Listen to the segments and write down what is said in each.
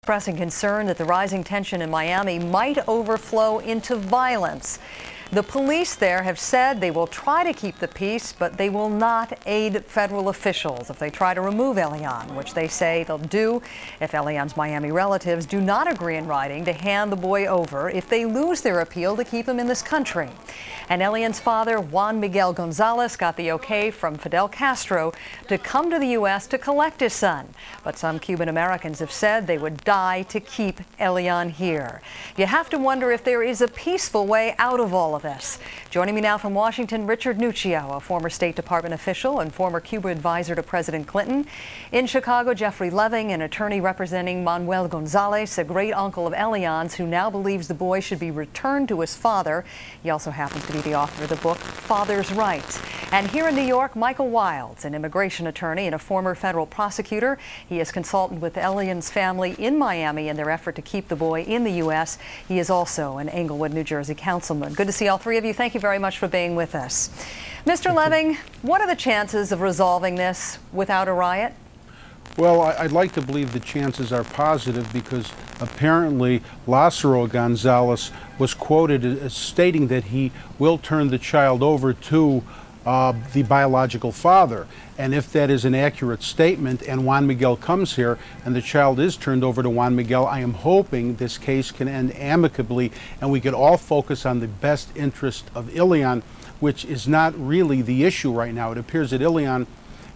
expressing concern that the rising tension in Miami might overflow into violence. The police there have said they will try to keep the peace, but they will not aid federal officials if they try to remove Elian, which they say they'll do if Elian's Miami relatives do not agree in writing to hand the boy over if they lose their appeal to keep him in this country. And Elian's father, Juan Miguel Gonzalez, got the okay from Fidel Castro to come to the U.S. to collect his son. But some Cuban Americans have said they would die to keep Elian here. You have to wonder if there is a peaceful way out of all of this. Joining me now from Washington, Richard Nuccio, a former State Department official and former Cuba advisor to President Clinton. In Chicago, Jeffrey Leving, an attorney representing Manuel Gonzalez, a great uncle of Elian's, who now believes the boy should be returned to his father. He also happens to be the author of the book Father's Rights. And here in New York, Michael Wilds, an immigration attorney and a former federal prosecutor. He is consultant with Elian's family in Miami in their effort to keep the boy in the U.S. He is also an Englewood, New Jersey councilman. Good to see all three of you. Thank you very much for being with us. Mr. Leving, what are the chances of resolving this without a riot? Well, I'd like to believe the chances are positive because apparently Lázaro Gonzalez was quoted as stating that he will turn the child over to the biological father. And if that is an accurate statement and Juan Miguel comes here and the child is turned over to Juan Miguel, I am hoping this case can end amicably and we can all focus on the best interest of Elian, which is not really the issue right now. It appears that Elian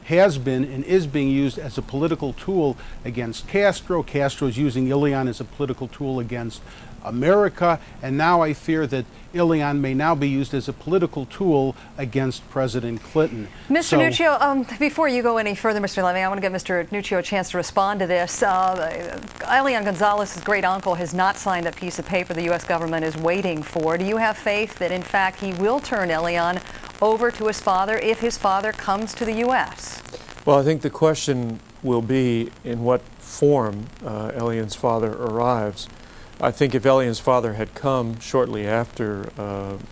has been and is being used as a political tool against Castro. Castro is using Elian as a political tool against America, and now I fear that Elian may now be used as a political tool against President Clinton. Mr. Nuccio, before you go any further, Mr. Leving, I want to give Mr. Nuccio a chance to respond to this. Elian Gonzalez's great uncle has not signed that piece of paper the U.S. government is waiting for. Do you have faith that, in fact, he will turn Elian over to his father if his father comes to the U.S.? Well, I think the question will be in what form Elian's father arrives. I think if Elian's father had come shortly after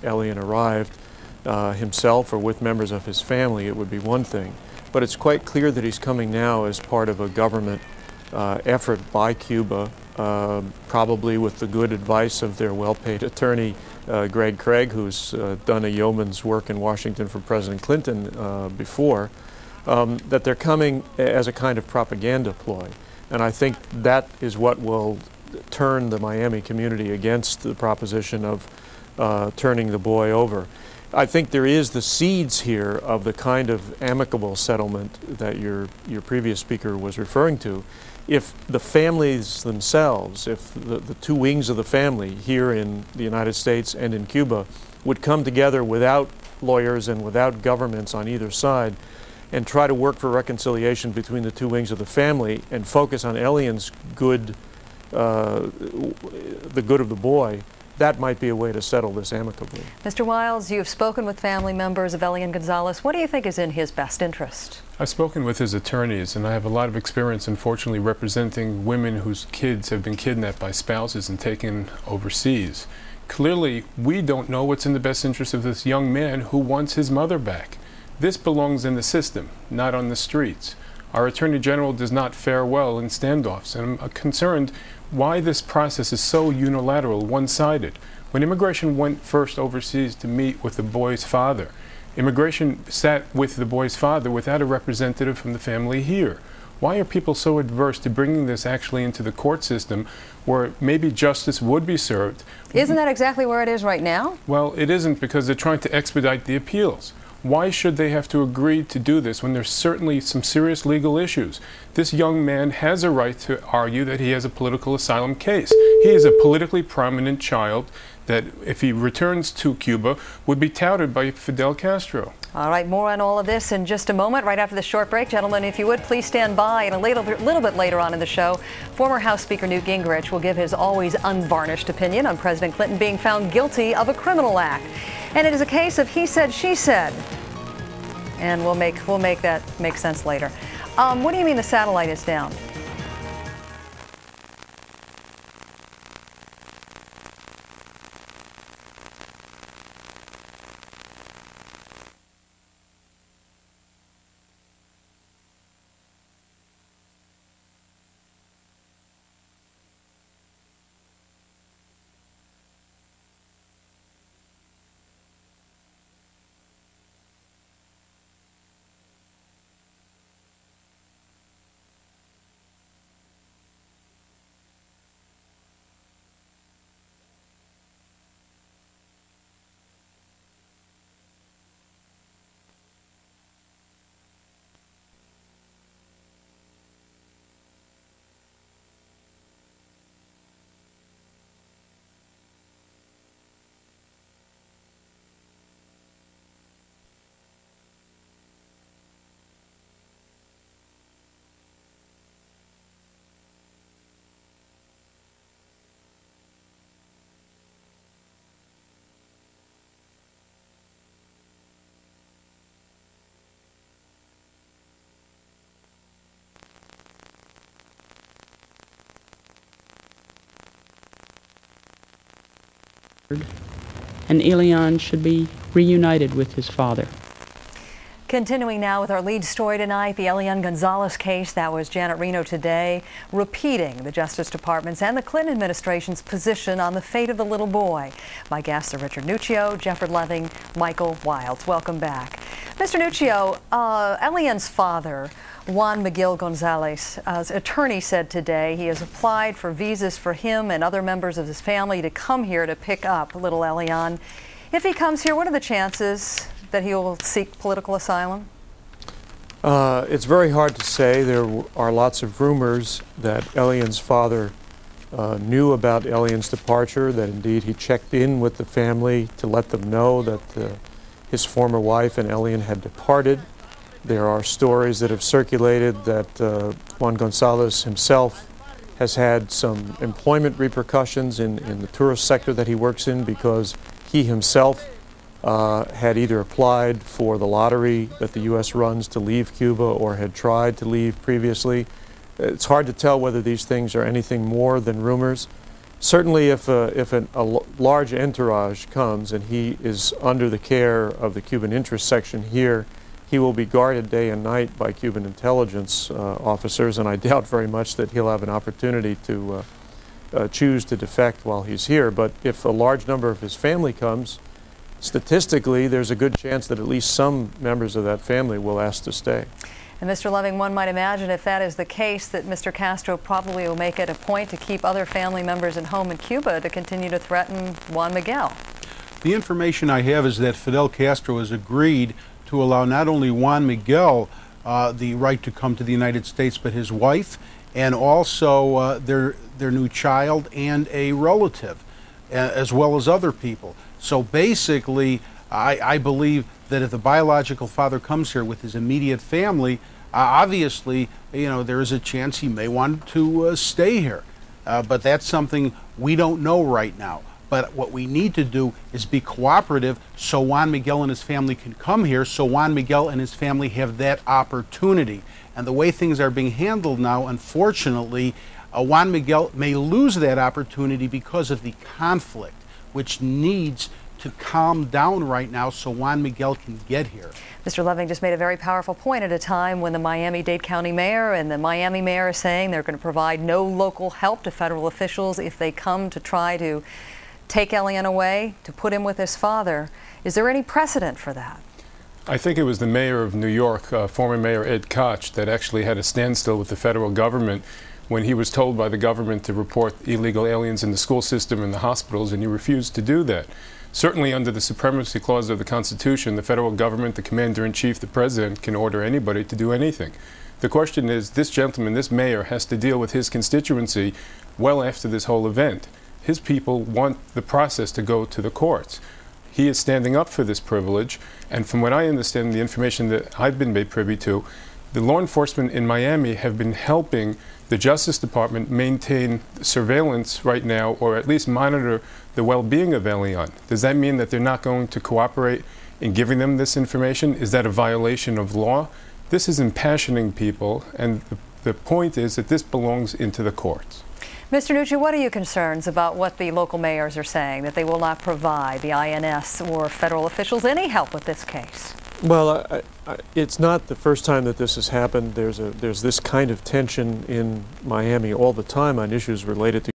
Elian arrived himself or with members of his family, it would be one thing. But it's quite clear that he's coming now as part of a government effort by Cuba, probably with the good advice of their well-paid attorney, Greg Craig, who's done a yeoman's work in Washington for President Clinton before, that they're coming as a kind of propaganda ploy. And I think that is what will turn the Miami community against the proposition of turning the boy over. I think there is the seeds here of the kind of amicable settlement that your previous speaker was referring to. If the families themselves, if the two wings of the family here in the United States and in Cuba would come together without lawyers and without governments on either side and try to work for reconciliation between the two wings of the family and focus on Elian's good, the good of the boy, that might be a way to settle this amicably. Mr. Wilds, you have spoken with family members of Elian Gonzalez. What do you think is in his best interest? I've spoken with his attorneys, and I have a lot of experience, unfortunately, representing women whose kids have been kidnapped by spouses and taken overseas. Clearly, we don't know what's in the best interest of this young man who wants his mother back. This belongs in the system, not on the streets. Our Attorney General does not fare well in standoffs, and I'm concerned why this process is so unilateral, one-sided. When immigration went first overseas to meet with the boy's father, immigration sat with the boy's father without a representative from the family here. Why are people so adverse to bringing this actually into the court system where maybe justice would be served? Isn't that exactly where it is right now? Well, it isn't, because they're trying to expedite the appeals. Why should they have to agree to do this when there's certainly some serious legal issues? This young man has a right to argue that he has a political asylum case. He is a politically prominent child that, if he returns to Cuba, would be touted by Fidel Castro. All right, more on all of this in just a moment, right after the short break. Gentlemen, if you would, please stand by. And a little bit later on in the show, former House Speaker Newt Gingrich will give his always unvarnished opinion on President Clinton being found guilty of a criminal act. And it is a case of he said, she said. And we'll make that make sense later. What do you mean the satellite is down? and Elian should be reunited with his father. Continuing now with our lead story tonight, the Elian Gonzalez case. That was Janet Reno today, repeating the Justice Department's and the Clinton administration's position on the fate of the little boy. My guests are Richard Nuccio, Jeffrey Leving, Michael Wilds. Welcome back. Mr. Nuccio, Elian's father, Juan Miguel Gonzalez, attorney said today he has applied for visas for him and other members of his family to come here to pick up little Elian. If he comes here, what are the chances that he will seek political asylum? It's very hard to say. There are lots of rumors that Elian's father knew about Elian's departure, that indeed he checked in with the family to let them know that his former wife and Elian had departed. There are stories that have circulated that Juan Gonzalez himself has had some employment repercussions in the tourist sector that he works in, because he himself had either applied for the lottery that the U.S. runs to leave Cuba or had tried to leave previously. It's hard to tell whether these things are anything more than rumors. Certainly if a large entourage comes and he is under the care of the Cuban interest section here, he will be guarded day and night by Cuban intelligence officers, and I doubt very much that he'll have an opportunity to choose to defect while he's here. But if a large number of his family comes, statistically, there's a good chance that at least some members of that family will ask to stay. And Mr. Leving, one might imagine if that is the case that Mr. Castro probably will make it a point to keep other family members at home in Cuba to continue to threaten Juan Miguel. The information I have is that Fidel Castro has agreed to allow not only Juan Miguel the right to come to the United States, but his wife and also their new child and a relative, as well as other people. So basically, I believe that if the biological father comes here with his immediate family, obviously, there is a chance he may want to stay here. But that's something we don't know right now. But what we need to do is be cooperative so Juan Miguel and his family can come here, so Juan Miguel and his family have that opportunity. And the way things are being handled now, unfortunately, Juan Miguel may lose that opportunity because of the conflict, which needs to calm down right now so Juan Miguel can get here. Mr. Leving just made a very powerful point at a time when the Miami-Dade County mayor and the Miami mayor are saying they're going to provide no local help to federal officials if they come to try to take Elian away, to put him with his father. Is there any precedent for that? I think it was the mayor of New York, former Mayor Ed Koch, that actually had a standstill with the federal government when he was told by the government to report illegal aliens in the school system and the hospitals, and he refused to do that. Certainly under the Supremacy Clause of the Constitution, the federal government, the commander-in-chief, the president, can order anybody to do anything. The question is, this gentleman, this mayor, has to deal with his constituency well after this whole event. His people want the process to go to the courts. He is standing up for this privilege, and from what I understand, the information that I've been made privy to, the law enforcement in Miami have been helping the Justice Department maintain surveillance right now, or at least monitor the well-being of Elian. Does that mean that they're not going to cooperate in giving them this information? Is that a violation of law? This is impassioning people, and the point is that this belongs into the courts. Mr. Nuccio, what are your concerns about what the local mayors are saying, that they will not provide the INS or federal officials any help with this case? Well, it's not the first time that this has happened. There's this kind of tension in Miami all the time on issues related to